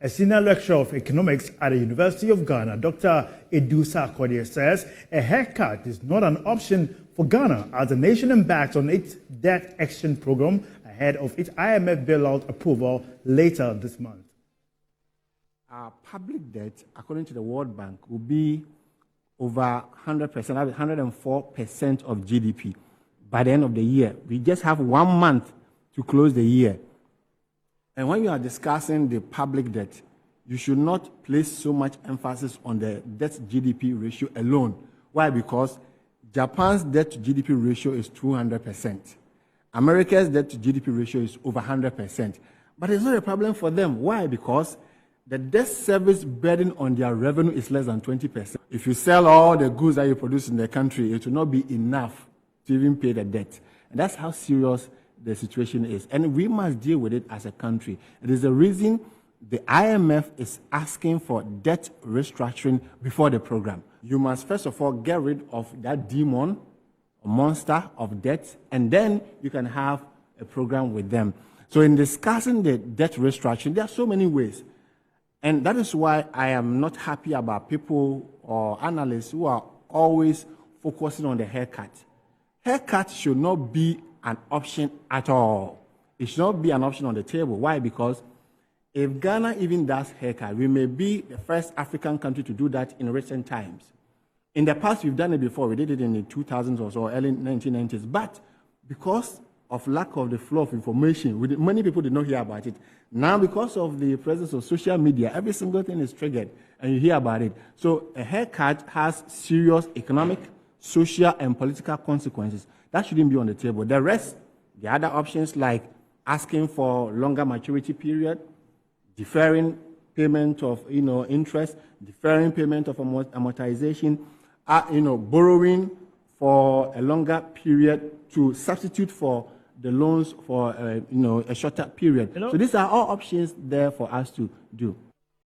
A senior lecturer of economics at the University of Ghana, Dr. Edu Sarkodie, says a haircut is not an option for Ghana as the nation embarks on its debt exchange program ahead of its IMF bailout approval later this month. Our public debt, according to the World Bank, will be over 100%, 104% of GDP by the end of the year. We just have 1 month to close the year. And when you are discussing the public debt, you should not place so much emphasis on the debt GDP ratio alone. Why? Because Japan's debt to GDP ratio is 200%. America's debt to GDP ratio is over 100%. But it's not a problem for them. Why? Because the debt service burden on their revenue is less than 20%. If you sell all the goods that you produce in the country, it will not be enough to even pay the debt. And that's how serious the situation is. And we must deal with it as a country. It is the reason the IMF is asking for debt restructuring before the program. You must first of all get rid of that demon, or monster of debt, and then you can have a program with them. So in discussing the debt restructuring, there are so many ways. And that is why I am not happy about people or analysts who are always focusing on the haircut. Haircut should not be an option at all. It should not be an option on the table. Why? Because if Ghana even does haircut, we may be the first African country to do that in recent times. In the past, we've done it before. We did it in the 2000s or so, early 1990s. But because of lack of the flow of information, many people did not hear about it. Now, because of the presence of social media, every single thing is triggered, and you hear about it. So a haircut has serious economic, social, and political consequences. That shouldn't be on the table. The rest, the other options like asking for longer maturity period, deferring payment of interest, deferring payment of amortization, borrowing for a longer period to substitute for the loans for a shorter period. So these are all options there for us to do.